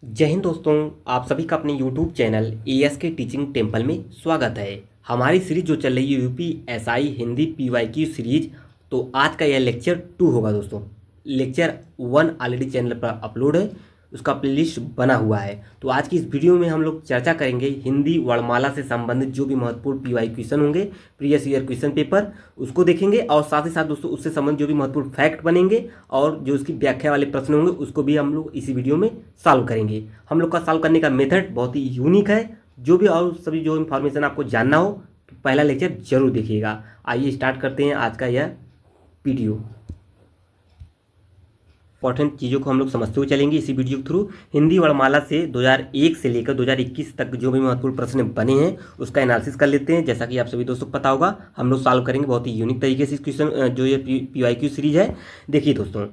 जय हिंद दोस्तों। आप सभी का अपने YouTube channel ASK teaching temple में स्वागत है। हमारी सीरीज जो चल रही है UPSI हिंदी PYQ सीरीज, तो आज का यह लेक्चर 2 होगा दोस्तों। लेक्चर 1 ऑलरेडी चैनल पर अपलोड है, उसका प्लेलिस्ट बना हुआ है। तो आज की इस वीडियो में हम लोग चर्चा करेंगे हिंदी वर्णमाला से संबंधित जो भी महत्वपूर्ण PYQ क्वेश्चन होंगे, प्रीवियस ईयर क्वेश्चन पेपर, उसको देखेंगे और साथ ही साथ दोस्तों उससे संबंधित जो भी महत्वपूर्ण फैक्ट बनेंगे और जो उसकी व्याख्या वाले प्रश्न होंगे उसको भी हम लोग इसी वीडियो में सॉल्व करेंगे। हम लोग का सॉल्व करने का मेथड बहुत ही यूनिक है। जो भी और सभी जो इन्फॉर्मेशन आपको जानना हो तो पहला लेक्चर जरूर देखिएगा। आइए स्टार्ट करते हैं आज का यह वीडियो। इंपॉर्टेंट चीज़ों को हम लोग समझते हुए चलेंगे इसी वीडियो के थ्रू। हिंदी वर्णमाला से 2001 से लेकर 2021 तक जो भी महत्वपूर्ण प्रश्न बने हैं उसका एनालिसिस कर लेते हैं। जैसा कि आप सभी दोस्तों को पता होगा, हम लोग सॉल्व करेंगे बहुत ही यूनिक तरीके से इस क्वेश्चन जो ये PYQ सीरीज है। देखिए दोस्तों,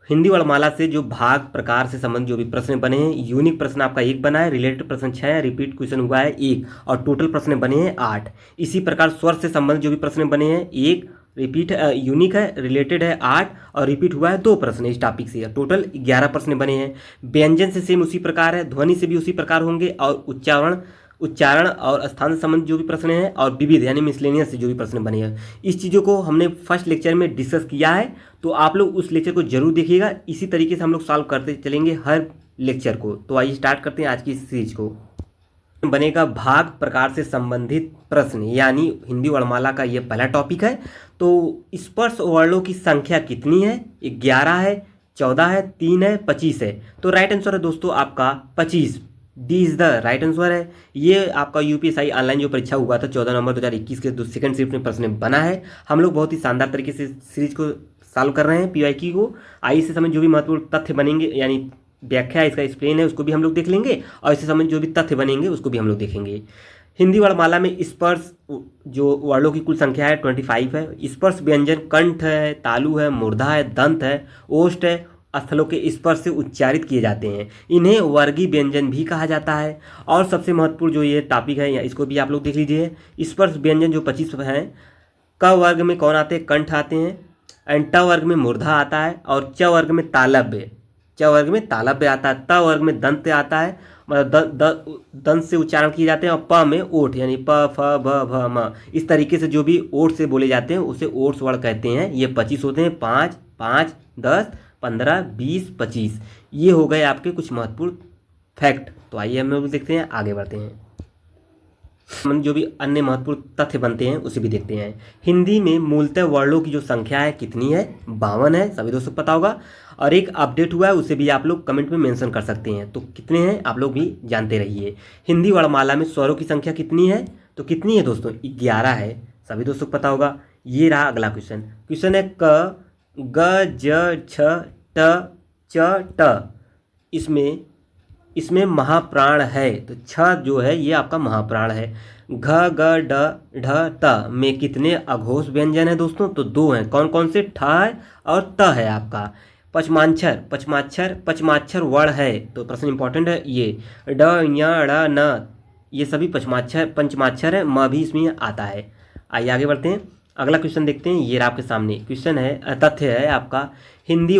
हिंदी वर्णमाला से जो भाग प्रकार से संबंधित जो भी प्रश्न बने हैं, यूनिक प्रश्न आपका 1 बना है, रिलेटेड प्रश्न 6 है, रिपीट क्वेश्चन हुआ है 1 और टोटल प्रश्न बने हैं 8। इसी प्रकार स्वर से संबंधित जो भी प्रश्न बने हैं 1, रिपीट यूनिक है, रिलेटेड है 8 और रिपीट हुआ है 2 प्रश्न इस टॉपिक से। टोटल 11 प्रश्न बने हैं। व्यंजन से सेम उसी प्रकार है, ध्वनि से भी उसी प्रकार होंगे और उच्चारण और स्थान से संबंधित जो भी प्रश्न हैं और विविध यानी मिसलेनियस से जो भी प्रश्न बने हैं, इस चीज़ों को हमने फर्स्ट लेक्चर में डिस्कस किया है। तो आप लोग उस लेक्चर को जरूर देखिएगा। इसी तरीके से हम लोग सॉल्व करते चलेंगे हर लेक्चर को। तो आइए स्टार्ट करते हैं आज की इस सीरीज को। बनेगा भाग प्रकार से संबंधित प्रश्न, यानी हिंदी वर्णमाला का ये पहला टॉपिक है। तो स्पर्श वर्णों की संख्या कितनी है? 11 है, 14 है, 3 है, 25 है। तो राइट आंसर है दोस्तों आपका 25। D is the right answer है। ये आपका UPSI ऑनलाइन जो परीक्षा हुआ था 14 नवंबर 2021 के सेकंड शिफ्ट में प्रश्न बना है। हम लोग बहुत ही शानदार तरीके से सीरीज को सॉल्व कर रहे हैं PYQ को। आइए इससे समय जो भी महत्वपूर्ण तथ्य बनेंगे यानी व्याख्या इसका एक्सप्लेन है उसको भी हम लोग देख लेंगे और इससे संबंधित जो भी तथ्य बनेंगे उसको भी हम लोग देखेंगे। हिंदी वर्णमाला में स्पर्श जो वर्णों की कुल संख्या है 25 है। स्पर्श व्यंजन कंठ है, तालु है, मूर्धा है, दंत है, ओष्ठ है, स्थलों के स्पर्श से उच्चारित किए जाते हैं। इन्हें वर्गीय व्यंजन भी कहा जाता है। और सबसे महत्वपूर्ण जो ये टॉपिक है इसको भी आप लोग देख लीजिए। स्पर्श व्यंजन जो 25 हैं, क वर्ग में कौन आते हैं? कंठ आते हैं, एंड ट वर्ग में मूर्धा आता है और च वर्ग में तालव्य, च वर्ग में तालव्य आता है, त वर्ग में दंत आता है, मतलब दंत से उच्चारण किए जाते हैं, और प में ओठ यानी प फ भ भ म, इस तरीके से जो भी ओठ से बोले जाते हैं उसे ओठ स्वर कहते हैं। ये 25 होते हैं, 5 5 10 15 20 25। ये हो गए आपके कुछ महत्वपूर्ण फैक्ट। तो आइए हम लोग देखते हैं, आगे बढ़ते हैं। हम जो भी अन्य महत्वपूर्ण तथ्य बनते हैं उसे भी देखते हैं। हिंदी में मूलतः वर्णों की जो संख्या है कितनी है? 52 है, सभी दोस्तों को पता होगा। और एक अपडेट हुआ है उसे भी आप लोग कमेंट में मेंशन कर सकते हैं। तो कितने हैं आप लोग भी जानते रहिए। हिंदी वर्णमाला में स्वरों की संख्या कितनी है? तो कितनी है दोस्तों? 11 है, सभी दोस्तों को पता होगा। ये रहा अगला क्वेश्चन। क्वेश्चन है क ग ज छ ट च ट, इसमें महाप्राण है। तो छ जो है ये आपका महाप्राण है। घ ग ड ढ त में कितने अघोष व्यंजन है दोस्तों? तो 2 हैं। कौन कौन से? ठ है और त है आपका। पचमाक्षर वर्ण है। तो प्रश्न इंपॉर्टेंट है ये। ड य ड़ न ये सभी पंचमाक्षर है, म भी इसमें आता है। आइए आगे बढ़ते हैं, अगला क्वेश्चन देखते हैं। ये आपके सामने क्वेश्चन है, तथ्य है आपका। हिंदी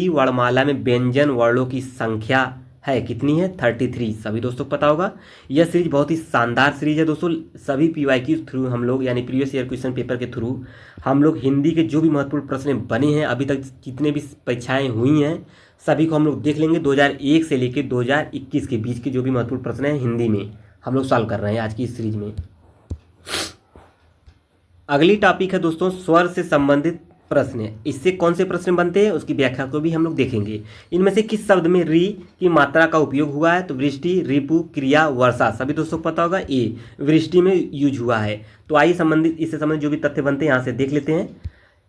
वर्णमाला में व्यंजन वर्णों की संख्या है कितनी है? 33, सभी दोस्तों को पता होगा। यह सीरीज बहुत ही शानदार सीरीज है दोस्तों। सभी PYQ थ्रू हम लोग यानी प्रीवियस ईयर क्वेश्चन पेपर के थ्रू हम लोग हिंदी के जो भी महत्वपूर्ण प्रश्न बने हैं, अभी तक जितने भी परीक्षाएं हुई हैं सभी को हम लोग देख लेंगे। 2001 से लेकर 2021 के बीच के जो भी महत्वपूर्ण प्रश्न हैं हिंदी में हम लोग सॉल्व कर रहे हैं आज की इस सीरीज में। अगली टॉपिक है दोस्तों स्वर से संबंधित प्रश्न। इससे कौन से प्रश्न बनते हैं उसकी व्याख्या को भी हम लोग देखेंगे। इनमें से किस शब्द में री की मात्रा का उपयोग हुआ है? तो वृष्टि, रिपु, क्रिया, वर्षा, सभी दोस्तों को पता होगा। ए वृष्टि में यूज हुआ है। तो आइए इससे संबंधित जो भी तथ्य बनते हैं यहाँ से देख लेते हैं।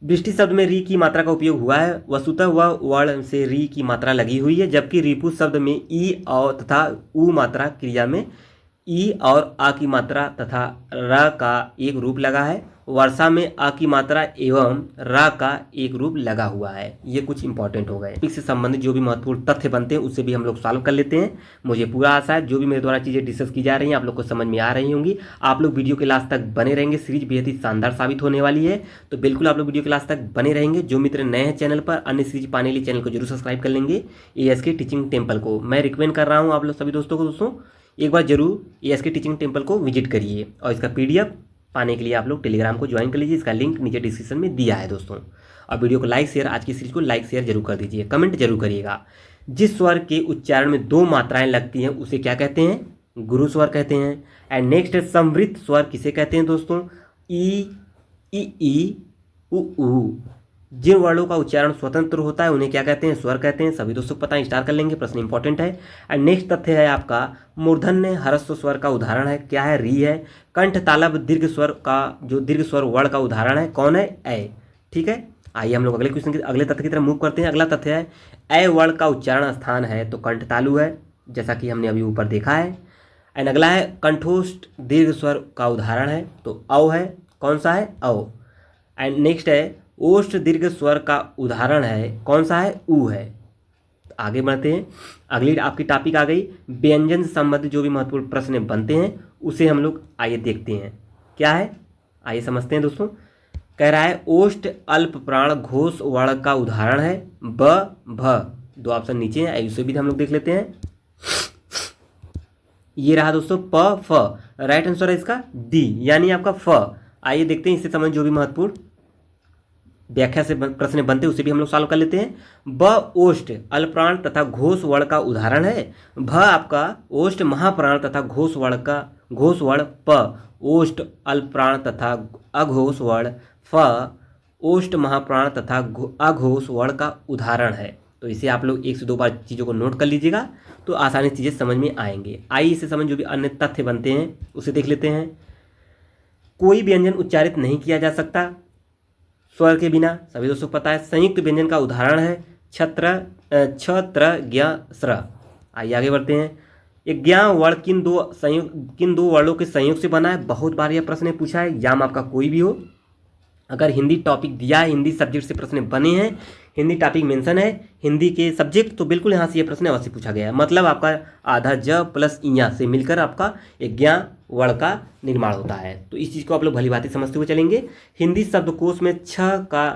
वृष्टि शब्द में री की मात्रा का उपयोग हुआ है। वस्तुतः वह वर्ण से री की मात्रा लगी हुई है, जबकि रिपु शब्द में ई और तथा उ मात्रा, क्रिया में ई और आ की मात्रा तथा र का एक रूप लगा है। वर्षा में अ की मात्रा एवं र का एक रूप लगा हुआ है। ये कुछ इंपॉर्टेंट हो गए। टॉपिक से संबंधित जो भी महत्वपूर्ण तथ्य बनते हैं उससे भी हम लोग सॉल्व कर लेते हैं। मुझे पूरा आशा है जो भी मेरे द्वारा चीज़ें डिस्कस की जा रही हैं आप लोग को समझ में आ रही होंगी। आप लोग वीडियो के लास्ट तक बने रहेंगे, सीरीज बेहद ही शानदार साबित होने वाली है। तो बिल्कुल आप लोग वीडियो के लास्ट तक बने रहेंगे। जो मित्र नए हैं चैनल पर, अन्य सीरीज पाने के लिए चैनल को जरूर सब्सक्राइब कर लेंगे। ASK टीचिंग टेम्पल को मैं रिकमेंड कर रहा हूँ आप लोग सभी दोस्तों को। दोस्तों एक बार जरूर ASK टीचिंग टेम्पल को विजिट करिए और इसका PDF पाने के लिए आप लोग टेलीग्राम को ज्वाइन कर लीजिए। इसका लिंक नीचे डिस्क्रिप्शन में दिया है दोस्तों। और वीडियो को लाइक शेयर, आज की सीरीज को लाइक शेयर जरूर कर दीजिए, कमेंट जरूर करिएगा। जिस स्वर के उच्चारण में 2 मात्राएं लगती हैं उसे क्या कहते हैं? गुरु स्वर कहते हैं। एंड नेक्स्ट है संवृत स्वर किसे कहते हैं दोस्तों? ई, ई, उ, ऊ। जिन वर्णों का उच्चारण स्वतंत्र होता है उन्हें क्या कहते हैं? स्वर कहते हैं। सभी दोस्तों को पता है, स्टार कर लेंगे, प्रश्न इंपॉर्टेंट है। एंड नेक्स्ट तथ्य है आपका मूर्धन्य ह्रस्व स्वर का उदाहरण है, क्या है? री है। कंठ तालव्य दीर्घ स्वर का, जो दीर्घ स्वर वर्ण का उदाहरण है, कौन है? ए। ठीक है, आइए हम लोग अगले क्वेश्चन के अगले तथ्य की तरफ मूव करते हैं। अगला तथ्य है ए वर्ण का उच्चारण स्थान है तो कंठ तालु है, जैसा कि हमने अभी ऊपर देखा है। एंड अगला है कंठोष्ठ दीर्घ स्वर का उदाहरण है तो औ है, कौन सा है? औ। एंड नेक्स्ट है ओष्ठ दीर्घ स्वर का उदाहरण है, कौन सा है? ऊ है। आगे बढ़ते हैं, अगली आपकी टॉपिक आ गई व्यंजन से संबंधित जो भी महत्वपूर्ण प्रश्न बनते हैं उसे हम लोग आइए देखते हैं क्या है, आइए समझते हैं दोस्तों। कह रहा है ओष्ठ अल्प प्राण घोष वर्ण का उदाहरण है ब भ। 2 ऑप्शन नीचे हैं, उसे भी हम लोग देख लेते हैं। ये रहा दोस्तों प फ, राइट आंसर है इसका डी, यानी आपका फ। आइए देखते हैं इससे संबंधित जो भी महत्वपूर्ण व्याख्या से प्रश्न बनते हैं उसे भी हम लोग सॉल्व कर लेते हैं। ब ओष्ठ अल्पप्राण तथा घोष वर्ण का उदाहरण है। भ आपका ओष्ठ महाप्राण तथा घोष वर्ण का घोष वर्ण। प ओष्ठ अल्पप्राण तथा अघोष वर्ण। फ ओष्ठ महाप्राण तथा अघोष वर्ण का उदाहरण है। तो इसे आप लोग 1 से 2 बार चीज़ों को नोट कर लीजिएगा तो आसानी से चीज़ें समझ में आएंगे। आइए इससे समझ जो भी अन्य तथ्य बनते हैं उसे देख लेते हैं। कोई व्यंजन उच्चारित नहीं किया जा सकता स्वर के बिना, सभी दोस्तों को पता है। संयुक्त व्यंजन का उदाहरण है छत्र छ त्र ज्ञ स्र। आइए आगे बढ़ते हैं। ज्ञ वर्ण किन दो वर्णों के संयोग से बना है? बहुत बार यह प्रश्न पूछा है, एग्जाम आपका कोई भी हो, अगर हिंदी टॉपिक दिया है, हिंदी सब्जेक्ट से प्रश्न बने हैं, हिंदी टॉपिक मेंशन है, हिंदी के सब्जेक्ट, तो बिल्कुल यहाँ से ये प्रश्न अवश्य पूछा गया है। मतलब आपका आधा ज प्लस इया से मिलकर आपका ज्ञ वर्ण का निर्माण होता है। तो इस चीज़ को आप लोग भली भांति समझते हुए चलेंगे। हिंदी शब्दकोश में छ का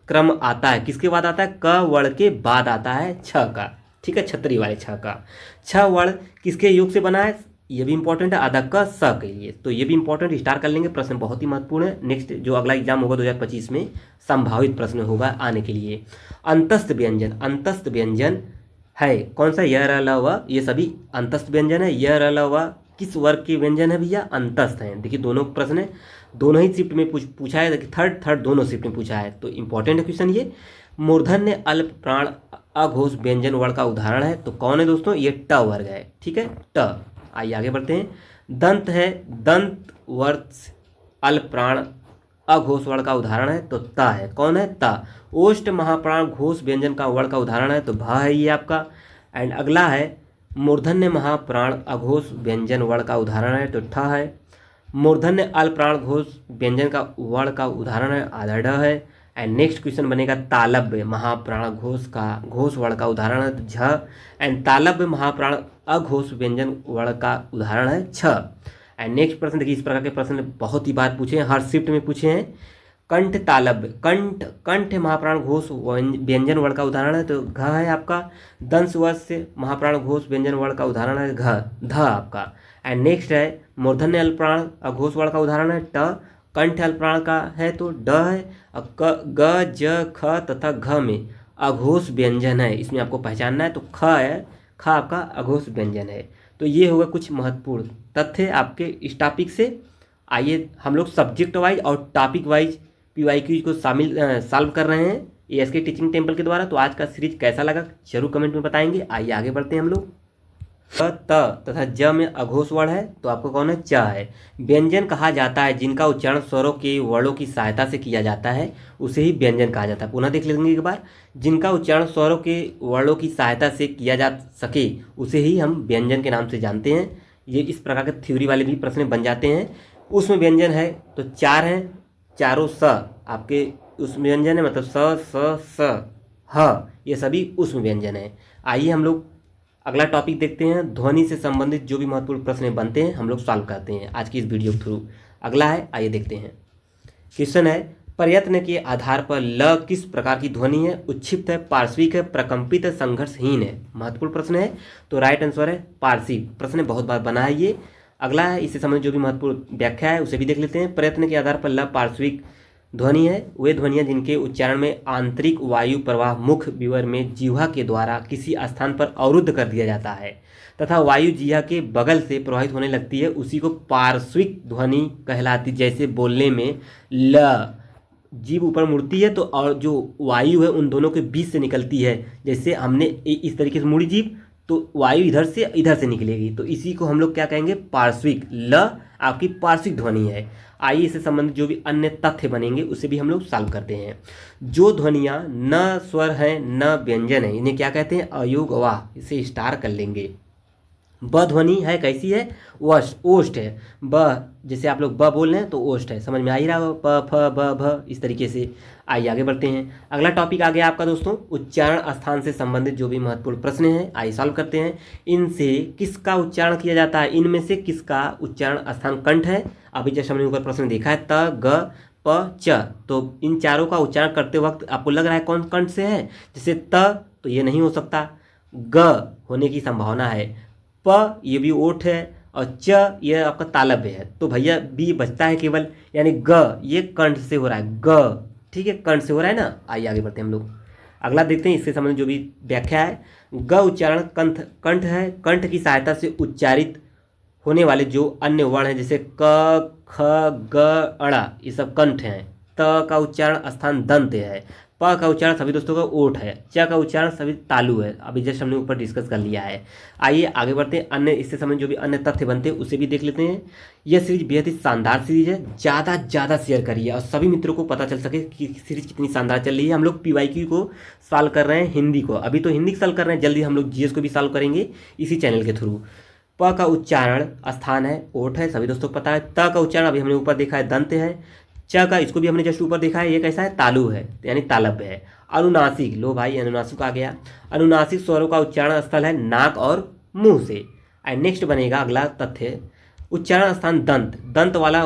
क्रम आता है, किसके बाद आता है? क वर्ण के बाद आता है छ का। ठीक है, छतरी वाले छ का। छ वर्ण किसके योग से बना है? ये भी इंपॉर्टेंट है, आधा क स के लिए, तो ये भी इंपॉर्टेंट, स्टार कर लेंगे, प्रश्न बहुत ही महत्वपूर्ण है। नेक्स्ट जो अगला एग्जाम होगा 2025 में संभावित प्रश्न होगा आने के लिए। अंतस्थ व्यंजन, अंतस्थ व्यंजन है कौन सा? य र ल व, ये सभी अंतस्थ व्यंजन है। य र ल व किस वर्ग के व्यंजन है भैया? अंतस्थ हैं। देखिए दोनों प्रश्न है, दोनों ही शिफ्ट में पूछा है, देखिए थर्ड दोनों शिफ्ट में पूछा है, तो इंपॉर्टेंट है क्वेश्चन ये। मूर्धन्य अल्प प्राण अघोष व्यंजन वर्ण का उदाहरण है तो कौन है दोस्तों? ये ट वर्ग है। ठीक है, ट। आइए आगे बढ़ते हैं। दंत है, दंत वर्ष अल्प प्राण अघोष वर्ण का उदाहरण है तो त है, कौन है? त। ओष्ठ महाप्राण घोष व्यंजन का वर्ण का उदाहरण है तो भ है ये आपका। एंड अगला है मूर्धन्य महाप्राण अघोष व्यंजन वर्ण का उदाहरण है तो ठ है। मूर्धन्य अल्पप्राण घोष व्यंजन का वर्ण का उदाहरण है आधा ढ है। एंड नेक्स्ट क्वेश्चन बनेगा तालव्य महाप्राण घोष का घोष वर्ण का उदाहरण है तो झ। एंड तालव्य महाप्राण अघोष व्यंजन वर्ण का उदाहरण है छ। एंड नेक्स्ट प्रश्न देखिए, इस प्रकार के प्रश्न बहुत ही बार पूछे हैं, हर शिफ्ट में पूछे हैं। कंठ तालव्य, कंठ महाप्राण घोष व्यंजन वर्ण का उदाहरण है तो घ है आपका। दंश वस्य महाप्राण घोष व्यंजन वर्ण का उदाहरण है घ, ध आपका। एंड नेक्स्ट है मूर्धन्य अल्पप्राण अघोष वर्ण का उदाहरण है ट। कंठ अल्पप्राण का है तो ड है। ग ज ख तथा घ में अघोष व्यंजन है, इसमें आपको पहचानना है, तो ख है, ख आपका अघोष व्यंजन है। तो ये होगा कुछ महत्वपूर्ण तथ्य आपके इस टॉपिक से। आइए हम लोग सब्जेक्ट वाइज और टॉपिक वाइज PYQ को सॉल्व कर रहे हैं ASK टीचिंग टेम्पल के द्वारा। तो आज का सीरीज कैसा लगा जरूर कमेंट में बताएंगे। आइए आगे बढ़ते हैं हम लोग। त तथा ज में अघोष वर्ण है तो आपको कौन है? च है। व्यंजन कहा जाता है जिनका उच्चारण स्वरों के वर्णों की सहायता से किया जाता है, उसे ही व्यंजन कहा जाता है। पुनः देख लेंगे एक बार, जिनका उच्चारण स्वरों के वर्णों की सहायता से किया जा सके उसे ही हम व्यंजन के नाम से जानते हैं। ये इस प्रकार के थ्योरी वाले भी प्रश्न बन जाते हैं। उसमें व्यंजन है तो 4 हैं, चारों स आपके उसमें व्यंजन है, मतलब स ह, ये सभी उसमें व्यंजन है। आइए हम लोग अगला टॉपिक देखते हैं। ध्वनि से संबंधित जो भी महत्वपूर्ण प्रश्न बनते हैं हम लोग सॉल्व करते हैं आज की इस वीडियो के थ्रू। अगला है, आइए देखते हैं। क्वेश्चन है, प्रयत्न के आधार पर ल किस प्रकार की ध्वनि है? उच्छिप्त है, पार्श्विक है, प्रकंपित है, संघर्षहीन है। महत्वपूर्ण प्रश्न है, तो राइट आंसर है पार्श्विक। प्रश्न बहुत बार बना है ये। अगला है, इससे संबंधित जो भी महत्वपूर्ण व्याख्या है उसे भी देख लेते हैं। प्रयत्न के आधार पर ल पार्श्विक ध्वनि है वे ध्वनियाँ जिनके उच्चारण में आंतरिक वायु प्रवाह मुख विवर में जिह्वा के द्वारा किसी स्थान पर अवरुद्ध कर दिया जाता है तथा वायु जिह्वा के बगल से प्रवाहित होने लगती है, उसी को पार्श्विक ध्वनि कहलाती। जैसे बोलने में ल जीभ ऊपर मुड़ती है तो और जो वायु है उन दोनों के बीच से निकलती है, जैसे हमने इस तरीके से मुड़ी जीभ तो वायु इधर से निकलेगी, तो इसी को हम लोग क्या कहेंगे? पार्श्विक। ल आपकी पार्श्विक ध्वनि है। आइए इससे संबंधित जो भी अन्य तथ्य बनेंगे उसे भी हम लोग सॉल्व करते हैं। जो ध्वनियाँ न स्वर हैं न व्यंजन है इन्हें क्या कहते हैं? अयोग अवाह। इसे स्टार कर लेंगे। ब ध्वनि है, कैसी है? ओष्ठ है। ब जैसे आप लोग ब बोल रहे हैं तो ओष्ठ है, समझ में आ ही रहा हो, प फ ब भ इस तरीके से। आइए आगे बढ़ते हैं। अगला टॉपिक आ गया आपका दोस्तों उच्चारण स्थान से संबंधित जो भी महत्वपूर्ण प्रश्न हैं आइए सॉल्व करते हैं। इनसे किसका उच्चारण किया जाता है? इनमें से किसका उच्चारण स्थान कंठ है? अभी जैसे हमने ऊपर प्रश्न देखा है त ग प च, तो इन चारों का उच्चारण करते वक्त आपको लग रहा है कौन कंठ से है? जैसे त तो ये नहीं हो सकता, ग होने की संभावना है, प ये भी ओठ है और च ये आपका तालव्य है, तो भैया बी बचता है केवल, यानी ग ये कंठ से हो रहा है। ग ठीक है, कंठ से हो रहा है ना। आइए आगे बढ़ते हैं हम लोग। अगला देखते हैं, इससे संबंधित जो भी व्याख्या है। ग उच्चारण कंठ है। कंठ की सहायता से उच्चारित होने वाले जो अन्य वर्ण हैं जैसे क ख ग अड़ा ये सब कंठ हैं। त का उच्चारण स्थान दंत है। प का उच्चारण सभी दोस्तों का ओठ है। च का उच्चारण सभी तालु है। अभी जस्ट हमने ऊपर डिस्कस कर लिया है। आइए आगे बढ़ते हैं, अन्य इससे संबंधित जो भी अन्य तथ्य बनते हैं उसे भी देख लेते हैं। यह सीरीज बेहद ही शानदार सीरीज है, ज़्यादा शेयर करिए और सभी मित्रों को पता चल सके कि सीरीज कितनी शानदार चल रही है। हम लोग PYQ को सॉल्व कर रहे हैं, हिंदी को अभी तो हिंदी सॉल्व कर रहे हैं, जल्दी हम लोग GS को भी सॉल्व करेंगे इसी चैनल के थ्रू। प का उच्चारण स्थान है ओठ है, सभी दोस्तों को पता है। त का उच्चारण अभी हमने ऊपर देखा है दंत है। च का इसको भी हमने जस्ट ऊपर देखा है, ये कैसा है? तालु है, यानी तालव्य है। अनुनासिक, लो भाई अनुनासिक आ गया। अनुनासिक स्वरों का उच्चारण स्थल है नाक और मुंह से। नेक्स्ट बनेगा अगला तथ्य, उच्चारण स्थान दंत, दंत वाला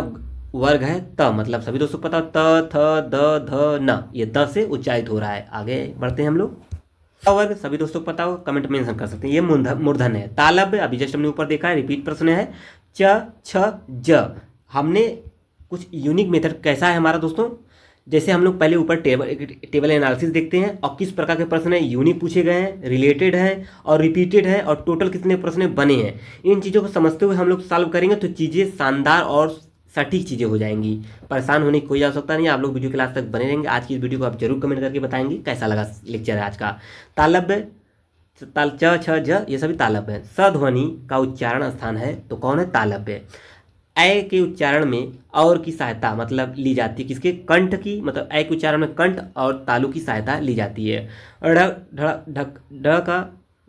वर्ग है त, मतलब सभी दोस्तों को पता त थ द ध न, ये द से उच्चारित हो रहा है। आगे बढ़ते हैं हम लोग। वर्ग सभी दोस्तों को पता हो, कमेंट में मेंशन कर सकते हैं, ये मूर्धन है। तालव्य अभी जस्ट हमने ऊपर देखा है, रिपीट प्रश्न है। च छ ज, हमने कुछ यूनिक मेथड कैसा है हमारा दोस्तों, जैसे हम लोग पहले ऊपर टेबल एनालिसिस देखते हैं और किस प्रकार के प्रश्न हैं, यूनिक पूछे गए हैं, रिलेटेड हैं और रिपीटेड है और टोटल कितने प्रश्न बने हैं। इन चीज़ों को समझते हुए हम लोग सॉल्व करेंगे तो चीज़ें शानदार और सटीक चीज़ें हो जाएंगी। परेशान होने की कोई आवश्यकता नहीं है, आप लोग वीडियो क्लास तक बने रहेंगे। आज की इस वीडियो को आप जरूर कमेंट करके बताएंगे कैसा लगा लेक्चर है आज का। तालव्य च छ ज ये सभी तालव्य है। स ध्वनि का उच्चारण स्थान है तो कौन है? तालव्य। ऐ के उच्चारण में और की सहायता मतलब ली जाती है, किसके? कंठ की, मतलब ऐ के उच्चारण में कंठ और तालु की सहायता ली जाती है। ढ का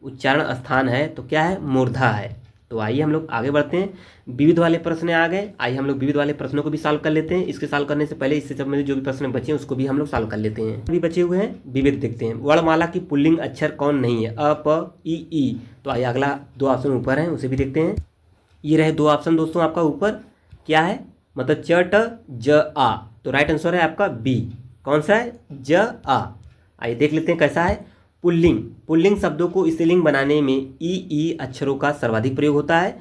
उच्चारण स्थान है तो क्या है? मूर्धा है। तो आइए हम लोग आगे बढ़ते हैं, विविध वाले प्रश्न आ गए। आइए हम लोग विविध वाले प्रश्नों को भी सॉल्व कर लेते हैं। इसके सॉल्व करने से पहले इससे संबंधित जो भी प्रश्न बचे हैं उसको भी हम लोग सॉल्व कर लेते हैं। अभी बचे हुए हैं विविध देखते हैं। वर्णमाला की पुल्लिंग अक्षर कौन नहीं है? अ प ई। तो आइए अगला दो ऑप्शन ऊपर हैं उसे भी देखते हैं। ये रहे दो ऑप्शन दोस्तों आपका ऊपर, क्या है? मतलब च ट ज आ, तो राइट आंसर है आपका बी। कौन सा है? ज आ। आइए देख लेते हैं कैसा है। पुल्लिंग शब्दों को स्त्रीलिंग बनाने में ई अक्षरों का सर्वाधिक प्रयोग होता है,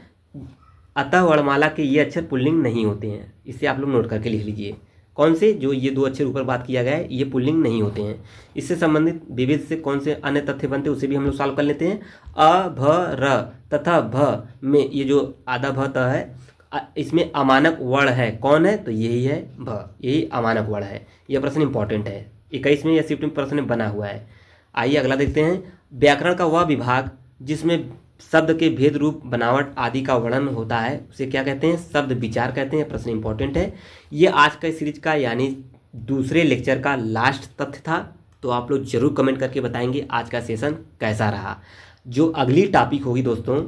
अतः वर्णमाला के ये अक्षर पुल्लिंग नहीं होते हैं। इसे आप लोग नोट करके लिख लीजिए। कौन से? जो ये दो अक्षर ऊपर बात किया गया है ये पुल्लिंग नहीं होते हैं। इससे संबंधित विविध से कौन से अन्य तथ्य बनते हैं उसे भी हम लोग सॉल्व कर लेते हैं। अ भ र तथा भ में ये जो आधा भ त है इसमें अमानक वर्ण है, कौन है? तो यही है भ, यही अमानक वर्ण है। यह प्रश्न इंपॉर्टेंट है, 21 में या शिफ्ट में प्रश्न बना हुआ है। आइए अगला देखते हैं। व्याकरण का वह विभाग जिसमें शब्द के भेद रूप बनावट आदि का वर्णन होता है उसे क्या कहते हैं? शब्द विचार कहते हैं। प्रश्न इंपॉर्टेंट है। ये आज का सीरीज का यानी दूसरे लेक्चर का लास्ट तथ्य था, तो आप लोग जरूर कमेंट करके बताएंगे आज का सेशन कैसा रहा। जो अगली टॉपिक होगी दोस्तों,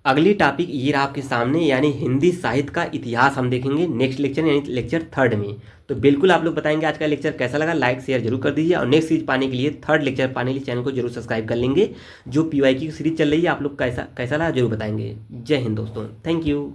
अगली टॉपिक ये रहा आपके सामने, यानी हिंदी साहित्य का इतिहास हम देखेंगे नेक्स्ट लेक्चर यानी लेक्चर 3 में। तो बिल्कुल आप लोग बताएंगे आज का लेक्चर कैसा लगा, लाइक शेयर जरूर कर दीजिए, और नेक्स्ट सीरीज पाने के लिए 3rd लेक्चर पाने के लिए चैनल को जरूर सब्सक्राइब कर लेंगे। जो PYQ की सीरीज चल रही है आप लोग कैसा लगा जरूर बताएंगे। जय हिंद दोस्तों, थैंक यू।